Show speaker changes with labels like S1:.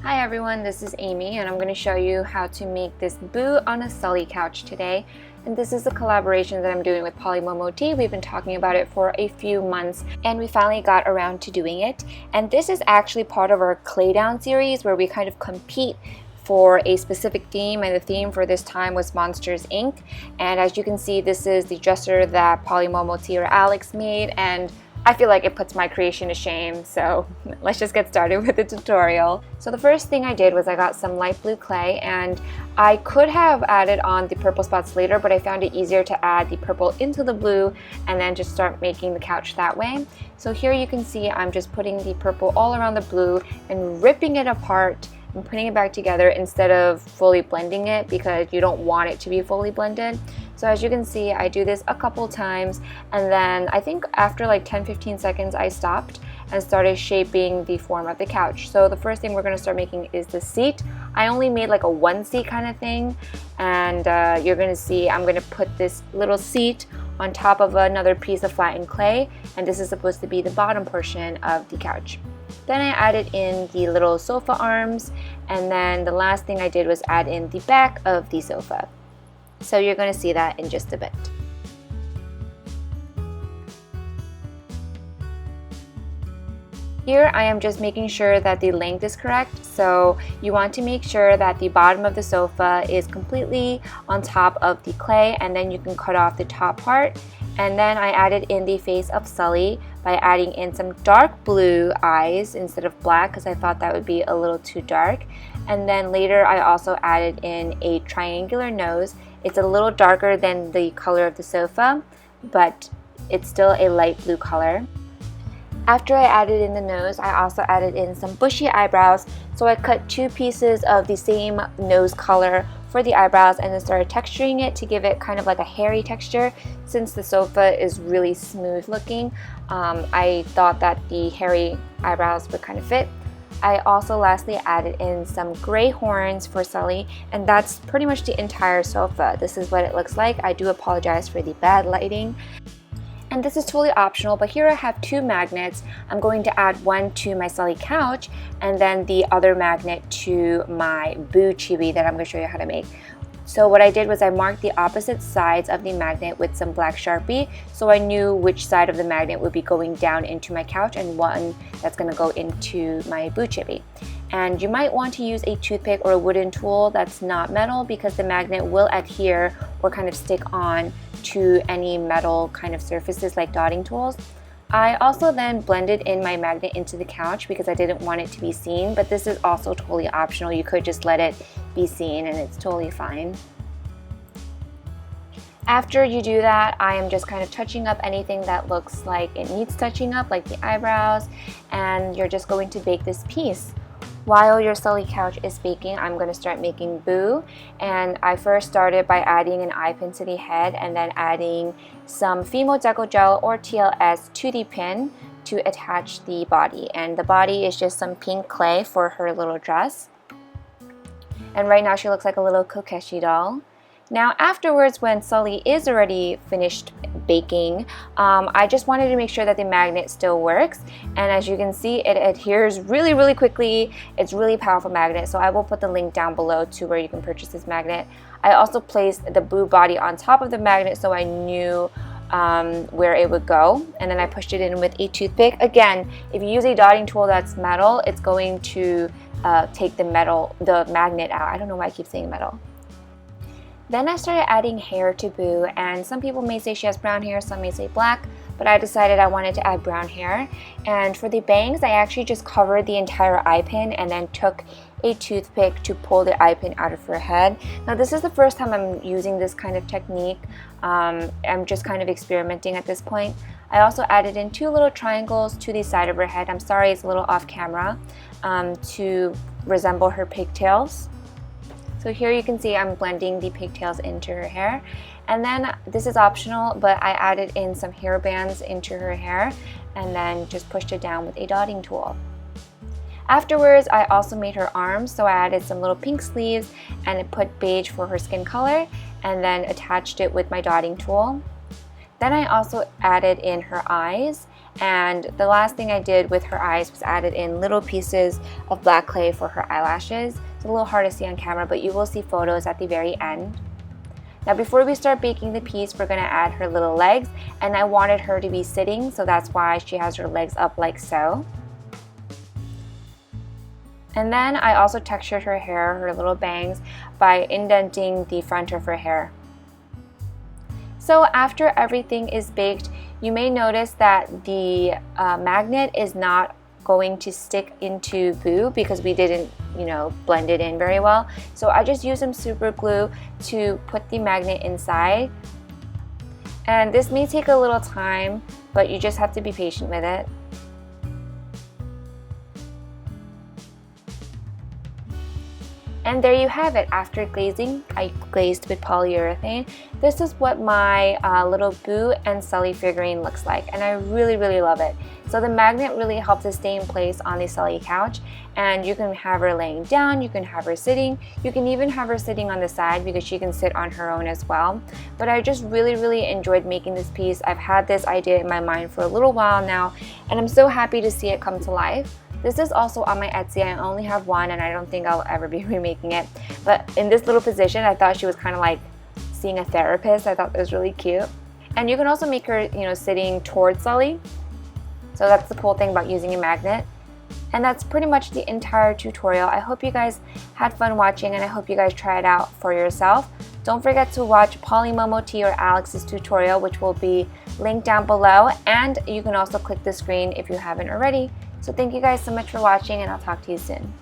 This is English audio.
S1: Hi everyone, this is Amy and I'm going to show you how to make this boo on a Sully couch today. And this is a collaboration that I'm doing with Polymomotea. We've been talking about it for a few months and we finally got around to doing it. And this is actually part of our clay down series where we kind of compete for a specific theme, and the theme for this time was Monsters Inc. And as you can see, this is the dresser that Polymomotea or Alex made, and I feel like it puts my creation to shame, so let's just get started with the tutorial. So the first thing I did was I got some light blue clay, and I could have added on the purple spots later, but I found it easier to add the purple into the blue and then just start making the couch that way. So here you can see I'm just putting the purple all around the blue and ripping it apart and putting it back together instead of fully blending it, because you don't want it to be fully blended. So as you can see, I do this a couple times, and then I think after like 10-15 seconds I stopped and started shaping the form of the couch. So the first thing we're going to start making is the seat. I only made like a one seat kind of thing, and you're going to see I'm going to put this little seat on top of another piece of flattened clay, and this is supposed to be the bottom portion of the couch. Then I added in the little sofa arms, and then the last thing I did was add in the back of the sofa. So you're going to see that in just a bit. Here I am just making sure that the length is correct, so you want to make sure that the bottom of the sofa is completely on top of the clay, and then you can cut off the top part. And then I added in the face of Sully by adding in some dark blue eyes instead of black, because I thought that would be a little too dark. And then later I also added in a triangular nose. It's a little darker than the color of the sofa, but it's still a light blue color. After I added in the nose, I also added in some bushy eyebrows, so I cut two pieces of the same nose color for the eyebrows and then started texturing it to give it kind of like a hairy texture. Since the sofa is really smooth looking, I thought that the hairy eyebrows would kind of fit. I also lastly added in some gray horns for Sully, and that's pretty much the entire sofa. This is what it looks like. I do apologize for the bad lighting. And this is totally optional, but here I have two magnets. I'm going to add one to my Sully couch and then the other magnet to my Boo chibi that I'm going to show you how to make. So what I did was I marked the opposite sides of the magnet with some black Sharpie, so I knew which side of the magnet would be going down into my couch and one that's going to go into my Boo chibi. And you might want to use a toothpick or a wooden tool that's not metal, because the magnet will adhere or kind of stick on to any metal kind of surfaces like dotting tools. I also then blended in my magnet into the couch because I didn't want it to be seen, but this is also totally optional. You could just let it be seen and it's totally fine. After you do that, I am just kind of touching up anything that looks like it needs touching up, like the eyebrows, and you're just going to bake this piece. While your Sully couch is baking, I'm going to start making Boo, and I first started by adding an eye pin to the head and then adding some Fimo Deco Gel or TLS to the pin to attach the body. And the body is just some pink clay for her little dress. And right now she looks like a little Kokeshi doll. Now afterwards, when Sully is already finished baking, I just wanted to make sure that the magnet still works, and as you can see, it adheres really quickly. It's really powerful magnet, so I will put the link down below to where you can purchase this magnet. I also placed the Boo body on top of the magnet so I knew where it would go, and then I pushed it in with a toothpick. Again, if you use a dotting tool that's metal, it's going to take the magnet out. I don't know why I keep saying metal. Then I started adding hair to Boo, and some people may say she has brown hair, some may say black, but I decided I wanted to add brown hair. And for the bangs, I actually just covered the entire eye pin and then took a toothpick to pull the eye pin out of her head. Now this is the first time I'm using this kind of technique. I'm just kind of experimenting at this point. I also added in two little triangles to the side of her head. I'm sorry it's a little off camera, to resemble her pigtails. So here you can see I'm blending the pigtails into her hair. And then this is optional, but I added in some hair bands into her hair and then just pushed it down with a dotting tool. Afterwards, I also made her arms, so I added some little pink sleeves and it put beige for her skin color and then attached it with my dotting tool. Then I also added in her eyes And the last thing I did with her eyes was added in little pieces of black clay for her eyelashes. It's a little hard to see on camera, but you will see photos at the very end. Now before we start baking the piece, we're going to add her little legs, and I wanted her to be sitting, so that's why she has her legs up like so. And then I also textured her hair, her little bangs, by indenting the front of her hair. So after everything is baked, you may notice that the magnet is not going to stick into Boo because we didn't, blend it in very well. So I just used some super glue to put the magnet inside. And this may take a little time, but you just have to be patient with it. And there you have it. After glazing, I glazed with polyurethane. This is what my little Boo and Sully figurine looks like, and I really, really love it. So the magnet really helps it stay in place on the Sully couch, and you can have her laying down, you can have her sitting, you can even have her sitting on the side because she can sit on her own as well. But I just really, really enjoyed making this piece. I've had this idea in my mind for a little while now, and I'm so happy to see it come to life. This is also on my Etsy. I only have one, and I don't think I'll ever be remaking it. But in this little position, I thought she was kind of like seeing a therapist. I thought it was really cute. And you can also make her, sitting towards Sully. So that's the cool thing about using a magnet. And that's pretty much the entire tutorial. I hope you guys had fun watching, and I hope you guys try it out for yourself. Don't forget to watch Polymomotea or Alex's tutorial, which will be linked down below. And you can also click the screen if you haven't already. So thank you guys so much for watching, and I'll talk to you soon.